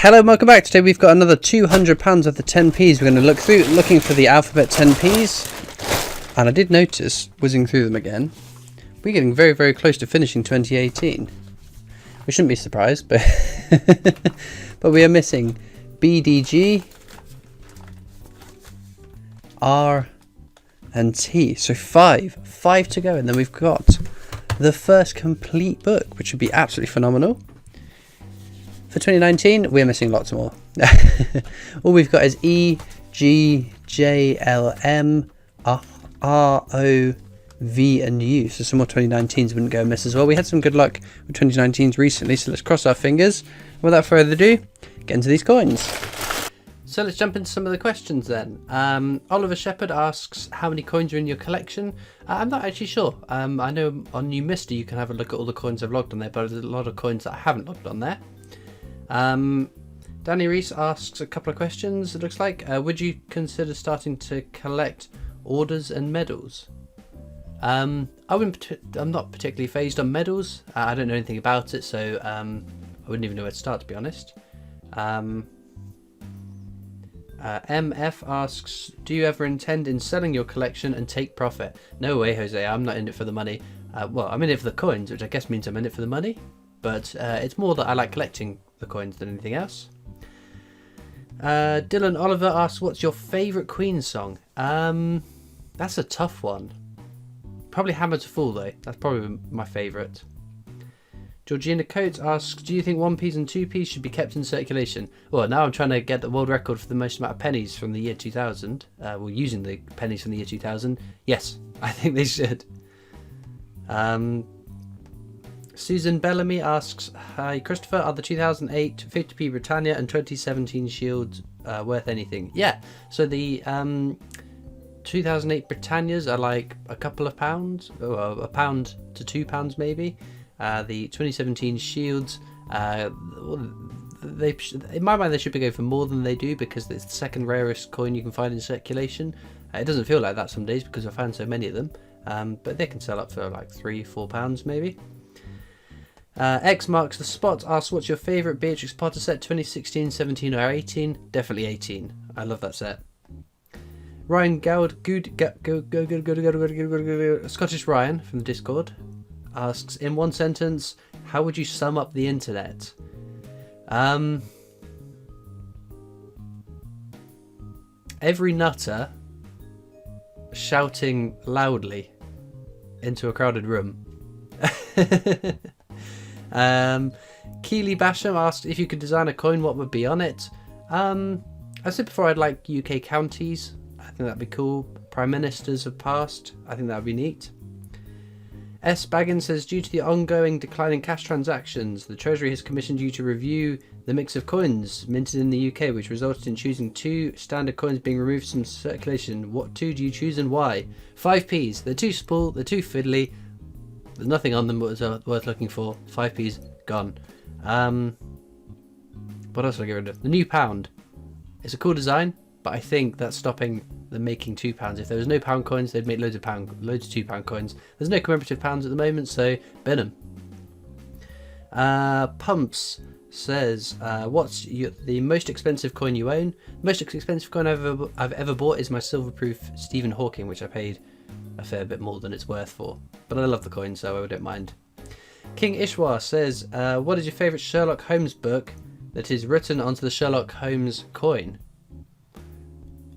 Hello and welcome back. Today we've got another £200 of the 10p's. We're going to looking for the alphabet 10p's. And I did notice, whizzing through them again, we're getting very, very close to finishing 2018. We shouldn't be surprised, but but we are missing BDG, R and T. So five to go, and then we've got the first complete book, which would be absolutely phenomenal. For 2019, we're missing lots more. All we've got is E, G, J, L, M, R, O, V, and U. So some more 2019s wouldn't go amiss as well. We had some good luck with 2019s recently, so let's cross our fingers. Without further ado, get into these coins. So let's jump into some of the questions then. Oliver Shepherd asks, how many coins are in your collection? I'm not actually sure. I know on New Mister you can have a look at all the coins I've logged on there, but there's a lot of coins that I haven't logged on there. Danny Reese asks a couple of questions, it looks like. Would you consider starting to collect orders and medals? I'm not particularly phased on medals. I don't know anything about it, so I wouldn't even know where to start, to be honest. MF asks, do you ever intend in selling your collection and take profit? No way, Jose, I'm not in it for the money. Well, I'm in it for the coins, which I guess means I'm in it for the money, but it's more that I like collecting the coins than anything else. Dylan Oliver asks, what's your favourite Queen song? That's a tough one. Probably Hammer to Fall though. That's probably my favourite. Georgina Coates asks, do you think 1p's and 2p's should be kept in circulation? Well, now I'm trying to get the world record for the most amount of pennies from the year 2000. Well, using the pennies from the year 2000. Yes, I think they should. Susan Bellamy asks, hi Christopher, are the 2008 50p Britannia and 2017 Shields worth anything? Yeah, so the 2008 Britannias are like a couple of pounds, or a pound to £2 maybe. The 2017 Shields, in my mind they should be going for more than they do because it's the second rarest coin you can find in circulation. It doesn't feel like that some days because I found so many of them, but they can sell up for like £3-4 maybe. X marks the spot asks, what's your favourite Beatrix Potter set, 2016, 17 or 18? Definitely 18. I love that set. Ryan Gowd, Scottish Ryan from the Discord asks, in one sentence, how would you sum up the internet? Every nutter shouting loudly into a crowded room. Keely Basham asked, if you could design a coin, what would be on it? I said before I'd like UK counties. I think that'd be cool. Prime Ministers have passed. I think that'd be neat. S. Baggins says, due to the ongoing decline in cash transactions, the Treasury has commissioned you to review the mix of coins minted in the UK, which resulted in choosing 2 standard coins being removed from circulation. What 2 do you choose and why? 5p's. They're too small, they're too fiddly. There's nothing on them that was worth looking for. 5p's gone. What else did I get rid of? The new pound. It's a cool design, but I think that's stopping them making £2. If there was no pound coins, they'd make loads of £2 coins. There's no commemorative pounds at the moment, so bin them. Pumps says, what's the most expensive coin you own? The most expensive coin I've ever bought is my silver-proof Stephen Hawking, which I paid a fair bit more than it's worth for. But I love the coin, so I don't mind. King Ishwar says, what is your favourite Sherlock Holmes book that is written onto the Sherlock Holmes coin?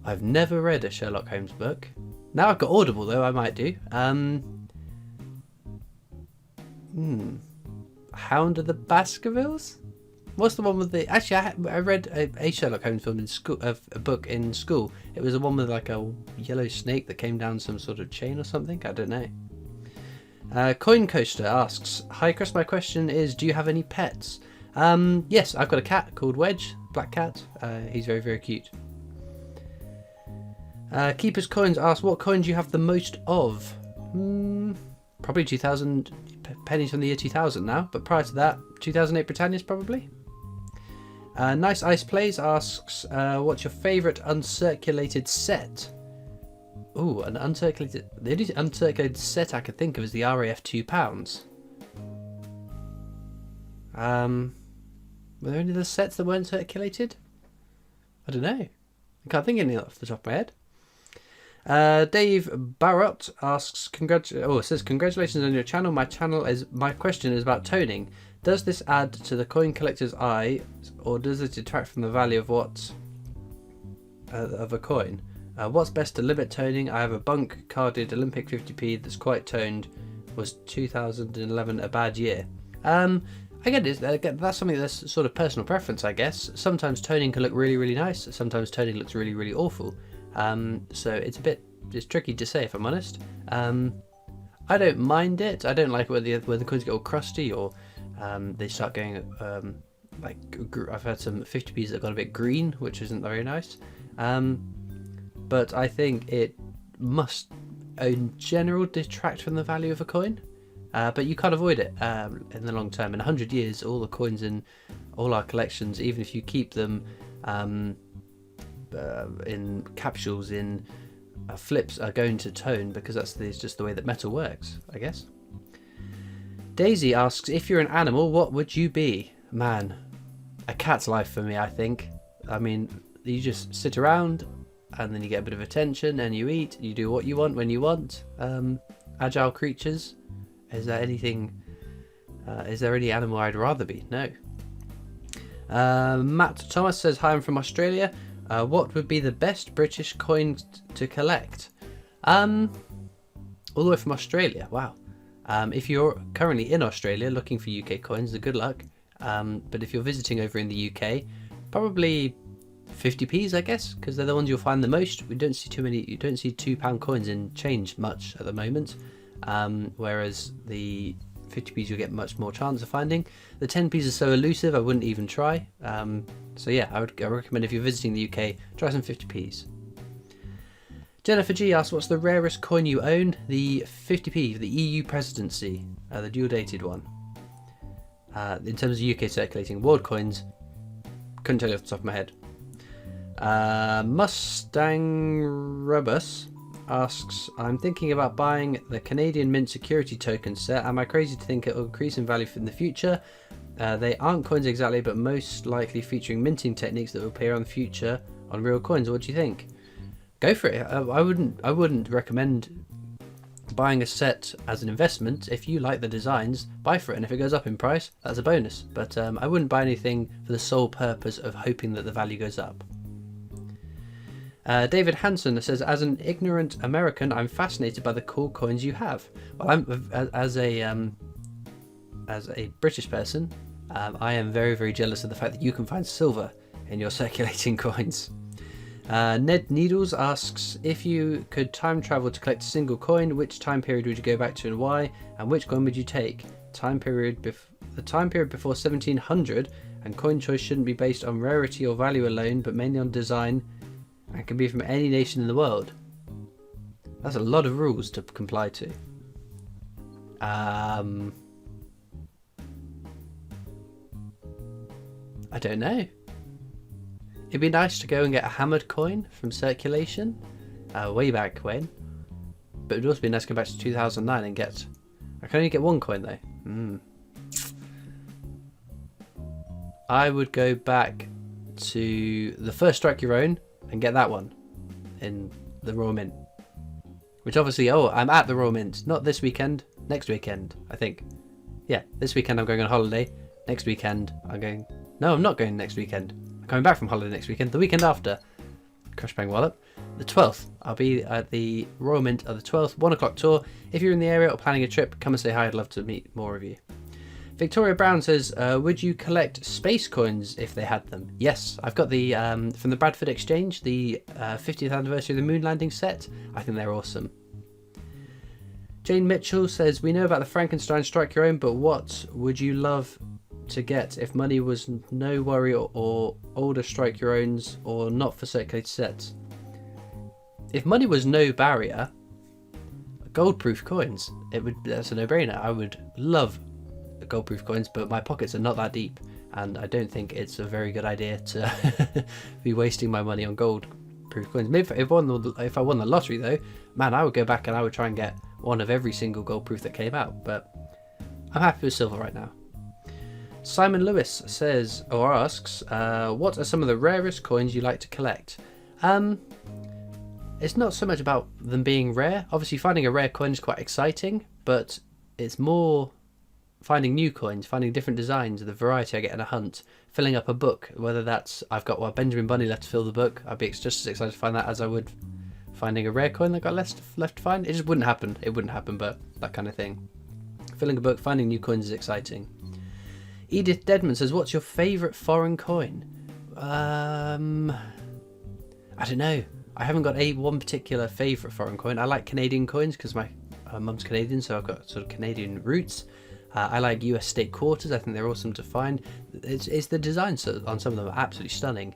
I've never read a Sherlock Holmes book. Now I've got Audible though, I might do. Hound of the Baskervilles? What's the one with the... Actually, I read a Sherlock Holmes film in school, a book in school. It was the one with like a yellow snake that came down some sort of chain or something. I don't know. Coin Coaster asks, hi Chris, my question is, do you have any pets? Yes, I've got a cat called Wedge, black cat. He's very, very cute. Keeper's Coins asks, what coin do you have the most of? Probably 2000 pennies from the year 2000 now, but prior to that, 2008 Britannias probably. Nice Ice Plays asks, what's your favourite uncirculated set? Ooh, the only uncirculated set I could think of is the RAF £2. Were there any other sets that weren't circulated? I don't know. I can't think of any off the top of my head. Dave Barrott asks, it says, congratulations on your channel. My question is about toning. Does this add to the coin collector's eye, or does it detract from the value of of a coin? What's best to limit toning? I have a bunk carded Olympic 50p that's quite toned. Was 2011 a bad year? I get it. That's something that's sort of personal preference, I guess. Sometimes toning can look really, really nice. Sometimes toning looks really, really awful. So it's tricky to say, if I'm honest. I don't mind it. I don't like it when the coins get all crusty, or they start going I've had some 50p's that got a bit green, which isn't very nice. But I think it must, in general, detract from the value of a coin. But you can't avoid it in the long term. In 100 years, all the coins in all our collections, even if you keep them in capsules, in flips, are going to tone, because that's just the way that metal works, I guess. Daisy asks, if you're an animal, what would you be? Man, a cat's life for me, I think. I mean, you just sit around and then you get a bit of attention and you eat, you do what you want when you want. Agile creatures. Is there anything? Is there any animal I'd rather be? No. Matt Thomas says, hi, I'm from Australia. What would be the best British coin to collect? All the way from Australia. Wow. If you're currently in Australia looking for UK coins, then good luck. But if you're visiting over in the UK, probably 50p's, I guess, because they're the ones you'll find the most. We don't see too many. You don't see £2 coins in change much at the moment, whereas the 50p's you'll get much more chance of finding. The 10p's are so elusive, I wouldn't even try. So yeah, I recommend, if you're visiting the UK, try some 50p's. Jennifer G asks, what's the rarest coin you own? The 50p, the EU presidency, the dual dated one. In terms of UK circulating world coins, couldn't tell you off the top of my head. Mustang Rubus asks, I'm thinking about buying the Canadian Mint security token set. Am I crazy to think it will increase in value in the future? They aren't coins exactly, but most likely featuring minting techniques that will appear on the future on real coins. What do you think? Go for it. I wouldn't recommend buying a set as an investment. If you like the designs, buy for it, and if it goes up in price, that's a bonus. But I wouldn't buy anything for the sole purpose of hoping that the value goes up. David Hanson says, as an ignorant American, I'm fascinated by the cool coins you have. Well, as a British person, I am very, very jealous of the fact that you can find silver in your circulating coins. Ned Needles asks, if you could time travel to collect a single coin, which time period would you go back to and why? And which coin would you take? The time period before 1700, and coin choice shouldn't be based on rarity or value alone, but mainly on design, and can be from any nation in the world. That's a lot of rules to comply to. I don't know. It'd be nice to go and get a hammered coin from circulation, way back when. But it'd also be nice to go back to 2009 and get... I can only get one coin though. I would go back to the first Strike Your Own and get that one in the Royal Mint. Which obviously, I'm at the Royal Mint. Not this weekend, next weekend, I think. Yeah, this weekend I'm going on holiday. Next weekend I'm going... No, I'm not going next weekend. I'm coming back from holiday next weekend. The weekend after. Crash bang wallop. The 12th. I'll be at the Royal Mint on the 12th, 1 o'clock tour. If you're in the area or planning a trip, come and say hi. I'd love to meet more of you. Victoria Brown says, would you collect space coins if they had them? Yes, I've got the, from the Bradford Exchange, the 50th anniversary of the moon landing set. I think they're awesome. Jane Mitchell says, we know about the Frankenstein Strike Your Own, but what would you love to get if money was no worry, or older Strike Your Owns, or not for circulated sets? If money was no barrier, gold-proof coins, that's a no-brainer. I would love gold-proof coins, but my pockets are not that deep, and I don't think it's a very good idea to be wasting my money on gold-proof coins. Maybe if I won the lottery though, man, I would go back and I would try and get one of every single gold-proof that came out, but I'm happy with silver right now. Simon Lewis says, or asks, what are some of the rarest coins you like to collect? It's not so much about them being rare. Obviously, finding a rare coin is quite exciting, but it's more finding new coins, finding different designs, the variety I get in a hunt, filling up a book, whether that's, I've got Benjamin Bunny left to fill the book, I'd be just as excited to find that as I would finding a rare coin that got left to find. It just wouldn't happen. It wouldn't happen, but that kind of thing. Filling a book, finding new coins is exciting. Edith Deadman says, what's your favourite foreign coin? I don't know. I haven't got one particular favourite foreign coin. I like Canadian coins because my mum's Canadian, so I've got sort of Canadian roots. I like US state quarters. I think they're awesome to find. It's the designs on some of them are absolutely stunning.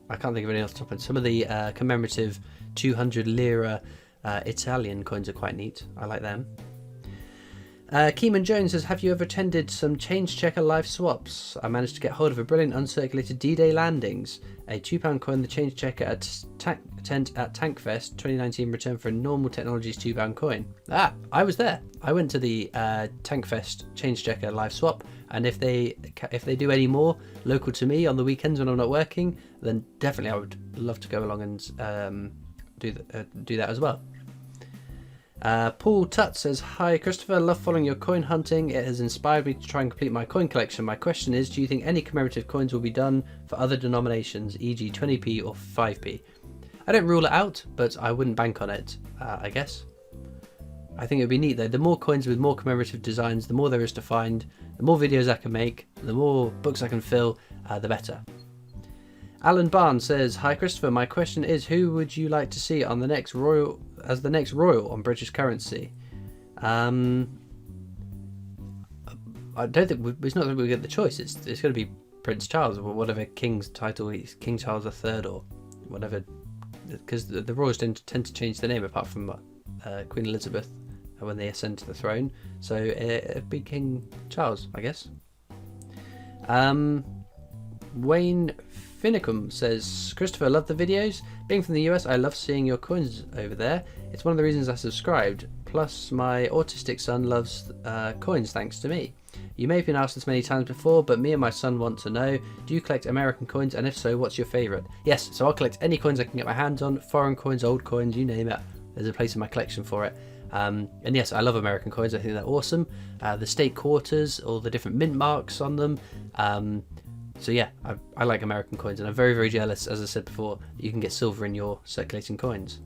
I can't think of any off the top of it. Some of the commemorative 200 lira Italian coins are quite neat. I like them. Keeman Jones says, have you ever attended some Change Checker live swaps? I managed to get hold of a brilliant uncirculated D-Day landings. A £2 coin, the Change Checker tent at Tankfest 2019 returned for a normal technologies £2 coin. I was there. I went to the Tankfest Change Checker live swap, and if they do any more local to me on the weekends when I'm not working, then definitely I would love to go along and do that as well. Paul Tutt says, hi Christopher, love following your coin hunting. It has inspired me to try and complete my coin collection. My question is, do you think any commemorative coins will be done for other denominations, e.g. 20p or 5p? I don't rule it out, but I wouldn't bank on it, I guess. I think it would be neat though. The more coins with more commemorative designs, the more there is to find, the more videos I can make, the more books I can fill, the better. Alan Barnes says, hi Christopher, my question is, who would you like to see on the next royal on British currency? I don't think it's not that we get the choice. It's going to be Prince Charles or whatever king's title he's, King Charles III or whatever, because the royals tend to change their name apart from Queen Elizabeth when they ascend to the throne. So it'd be King Charles, I guess. Wayne Finicum says, Christopher, love the videos. Being from the US, I love seeing your coins over there. It's one of the reasons I subscribed. Plus, my autistic son loves coins thanks to me. You may have been asked this many times before, but me and my son want to know, do you collect American coins? And if so, what's your favourite? Yes, so I'll collect any coins I can get my hands on. Foreign coins, old coins, you name it. There's a place in my collection for it. And yes, I love American coins. I think they're awesome. The state quarters, all the different mint marks on them. So yeah, I like American coins, and I'm very, very jealous, as I said before, that you can get silver in your circulating coins.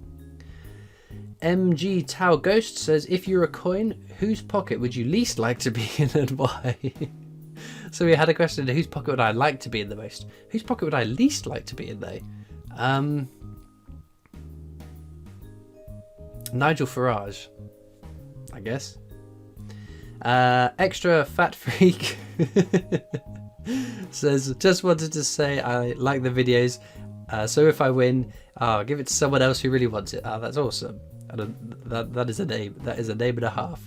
MG Tau Ghost says, if you're a coin, whose pocket would you least like to be in and why? So we had a question, whose pocket would I like to be in the most? Whose pocket would I least like to be in though? Nigel Farage, I guess. Extra Fat Freak says, just wanted to say I like the videos, so if I win, I'll give it to someone else who really wants it. That's awesome. That is a name. That is a name and a half.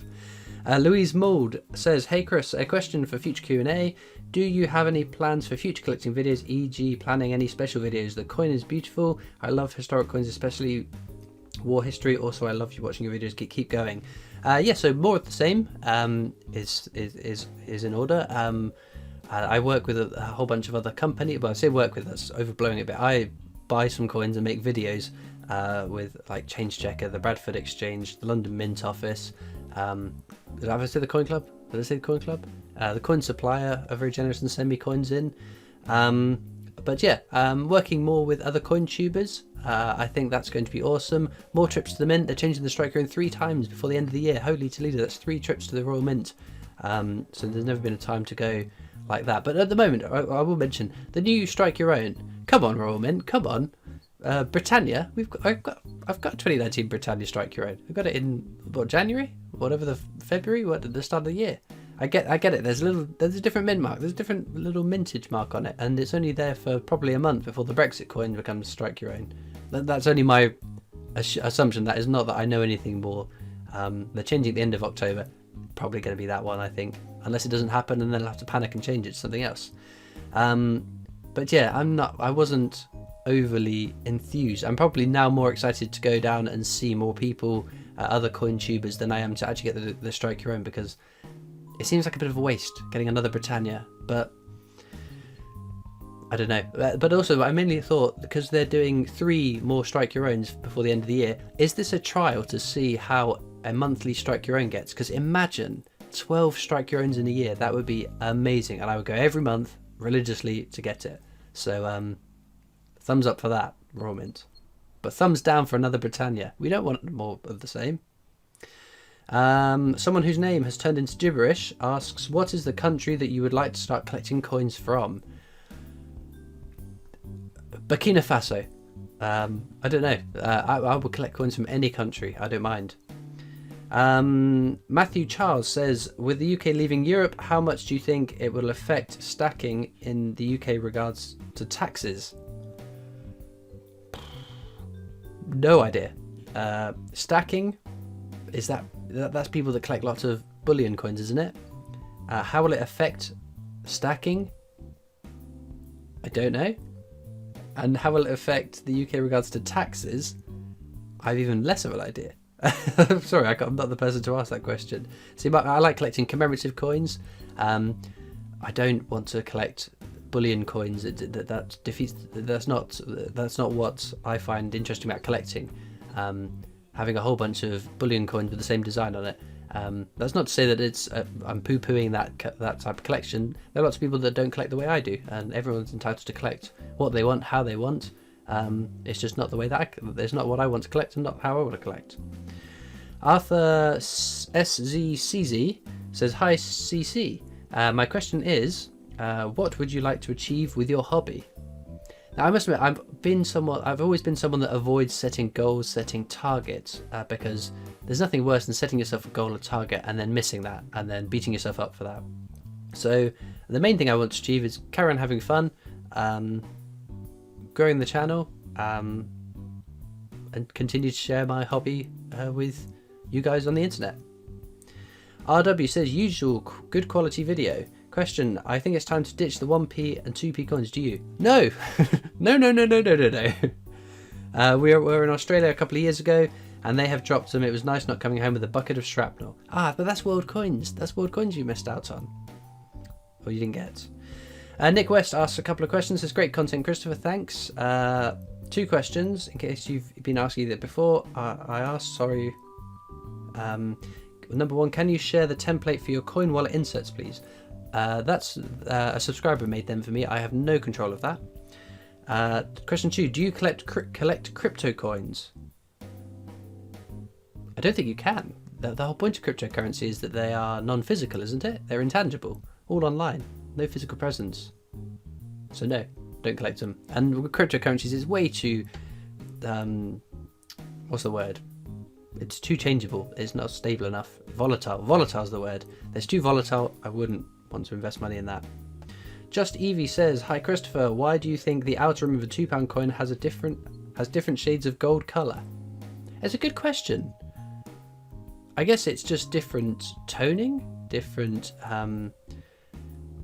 Louise Mould says, hey Chris, a question for future Q&A. Do you have any plans for future collecting videos, e.g. planning any special videos? The coin is beautiful. I love historic coins, especially war history. Also, I love you watching your videos. Keep going. Yeah, so more of the same is in order. I work with a whole bunch of other companies. Well, I say work with, that's overblowing it a bit. I buy some coins and make videos with like Change Checker, the Bradford Exchange, the London Mint Office. Did I ever say the Coin Club? Did I say the Coin Club? The Coin Supplier are very generous and send me coins in. But yeah, working more with other coin tubers. I think that's going to be awesome. More trips to the Mint. They're changing the strike rate 3 times before the end of the year. Holy Toledo, that's 3 trips to the Royal Mint. So there's never been a time to go like that. But at the moment, I will mention the new Strike Your Own. Come on, Royal Mint, come on. Britannia, I've got 2019 Britannia Strike Your Own. We've got it in January, whatever the February, at the start of the year. I get it. There's a different mint mark. There's a different little mintage mark on it, and it's only there for probably a month before the Brexit coin becomes Strike Your Own. That's only my assumption. That is not that I know anything more. They're changing at the end of October. Probably going to be that one, I think, unless it doesn't happen, and then I'll have to panic and change it to something else. But yeah, I wasn't overly enthused. I'm probably now more excited to go down and see more people, other coin tubers, than I am to actually get the Strike Your Own, because It seems like a bit of a waste getting another Britannia, but I don't know. But also, I mainly thought, because they're doing 3 more Strike Your Owns before the end of the year, is this a trial to see how a monthly Strike Your Own gets? Because imagine 12 Strike Your Owns in a year. That would be amazing. And I would go every month religiously to get it. So thumbs up for that, Royal Mint. But thumbs down for another Britannia. We don't want more of the same. Someone whose name has turned into gibberish asks, what is the country that you would like to start collecting coins from? Burkina Faso. I don't know. I will collect coins from any country. I don't mind. Matthew Charles says, with the UK leaving Europe, how much do you think it will affect stacking in the UK regards to taxes? No idea. Stacking, is that's people that collect lots of bullion coins, isn't it? How will it affect stacking? I don't know. And how will it affect the UK regards to taxes? I have even less of an idea. I'm sorry, I'm not the person to ask that question. See, I like collecting commemorative coins. I don't want to collect bullion coins. That defeats. That's not what I find interesting about collecting. Having a whole bunch of bullion coins with the same design on it. That's not to say that it's I'm poo-pooing that type of collection. There are lots of people that don't collect the way I do, and everyone's entitled to collect what they want, how they want. It's just not the way that it's not what I want to collect, and not how I want to collect. Arthur SZCZ says, "Hi CC. My question is, what would you like to achieve with your hobby?" Now, I must admit, I've always been someone that avoids setting goals, setting targets, because there's nothing worse than setting yourself a goal or target and then missing that and then beating yourself up for that. So the main thing I want to achieve is carry on having fun, growing the channel, and continue to share my hobby with you guys on the internet. RW says, usual good quality video. Question, I think it's time to ditch the 1p and 2p coins, do you? No! No. We were in Australia a couple of years ago, and they have dropped them. It was nice not coming home with a bucket of shrapnel. But that's world coins. That's world coins you missed out on. Or you didn't get. Nick West asks a couple of questions. Says, great content, Christopher, thanks. 2 questions, in case you've been asking that before. I asked, sorry. Number 1, can you share the template for your coin wallet inserts, please? That's a subscriber made them for me. I have no control of that. Question 2, do you collect crypto coins? I don't think you can. The whole point of cryptocurrency is that they are non-physical, isn't it? They're intangible, all online, no physical presence. So no, don't collect them. And with cryptocurrencies, it's way too what's the word? It's too changeable. It's not stable enough. Volatile's the word. It's too volatile. I wouldn't want to invest money in that. Just Evie says, hi Christopher, why do you think the outer rim of a £2 coin has different shades of gold colour? It's a good question. I guess it's just different toning, different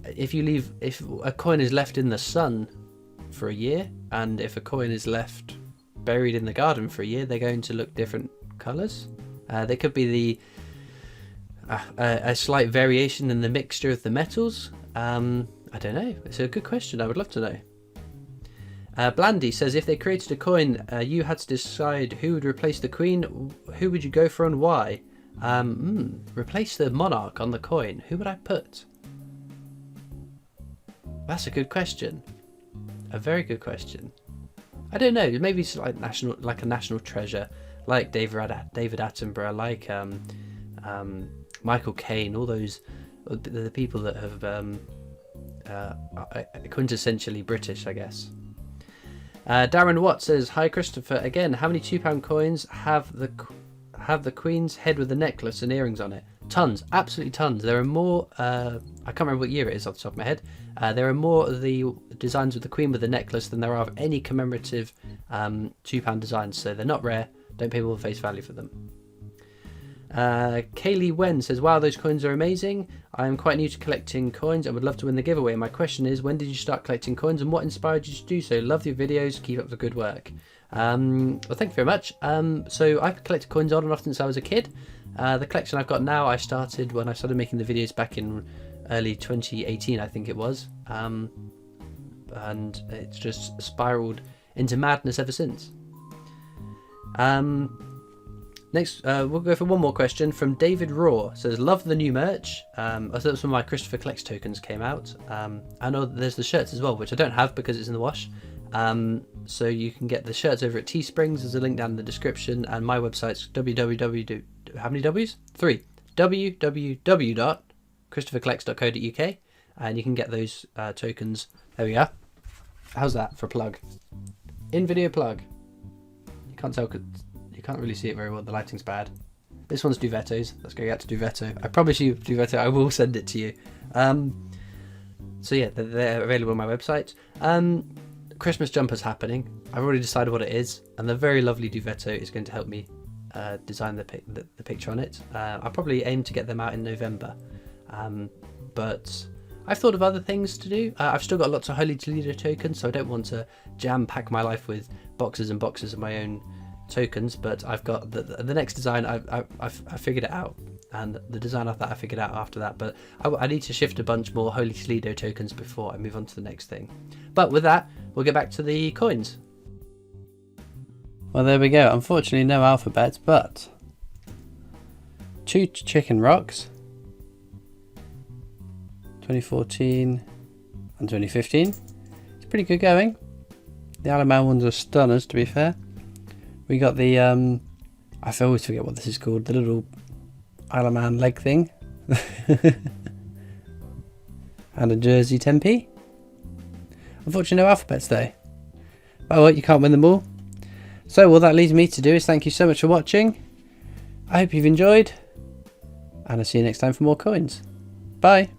if a coin is left in the sun for a year, and if a coin is left buried in the garden for a year, they're going to look different colours. There could be a slight variation in the mixture of the metals. I don't know. It's a good question. I would love to know. Blandy says, if they created a coin, you had to decide who would replace the queen, who would you go for and why? Replace the monarch on the coin. Who would I put? That's a good question. A very good question. I don't know. Maybe it's like a national treasure, like David Attenborough, like Michael Caine. All those the people that have quintessentially British, I guess. Darren Watt says, hi Christopher, again, how many £2 coins have the Queen's head with the necklace and earrings on it? Tons, absolutely tons. There are more, I can't remember what year it is off the top of my head. There are more of the designs with the Queen with the necklace than there are of any commemorative £2 designs, so they're not rare. Don't pay more face value for them. Kaylee Wen says, wow, those coins are amazing. I am quite new to collecting coins and would love to win the giveaway. My question is, when did you start collecting coins and what inspired you to do so? Love your videos. Keep up the good work. Well, thank you very much. So I've collected coins on and off since I was a kid. The collection I've got now, I started when I started making the videos back in early 2018, I think it was. And it's just spiraled into madness ever since. Next, we'll go for one more question from David Raw. Says, love the new merch. I thought some of my Christopher Collects tokens came out. I know there's the shirts as well, which I don't have because it's in the wash. So you can get the shirts over at Teesprings. There's a link down in the description, and my website's www. How many W's? 3. www.christophercollects.co.uk, and you can get those tokens. There we go. How's that for a plug? In video plug. You can't tell. You can't really see it very well. The lighting's bad. This one's Duvetto's. Let's go out to Duvetto. I promise you, Duvetto, I will send it to you. So yeah, they're available on my website. Christmas jumper's happening. I've already decided what it is, and the very lovely Duvetto is going to help me design the picture on it. I'll probably aim to get them out in November, but I've thought of other things to do. I've still got lots of Holy Toledo tokens, so I don't want to jam pack my life with boxes and boxes of my own tokens, but I've got the next design. I've figured it out, and the design of that I figured out after that, but I need to shift a bunch more Holy Toledo tokens before I move on to the next thing. But with that, we'll get back to the coins. Well, there we go. Unfortunately, no alphabets, but 2 chicken rocks, 2014 and 2015. It's pretty good going. The Alaman ones are stunners, to be fair. We got the, I always forget what this is called, the little Alaman leg thing. And a Jersey Tempe. Unfortunately, no alphabets though. Oh well, you can't win them all. So all that leaves me to do is thank you so much for watching. I hope you've enjoyed, and I'll see you next time for more coins. Bye.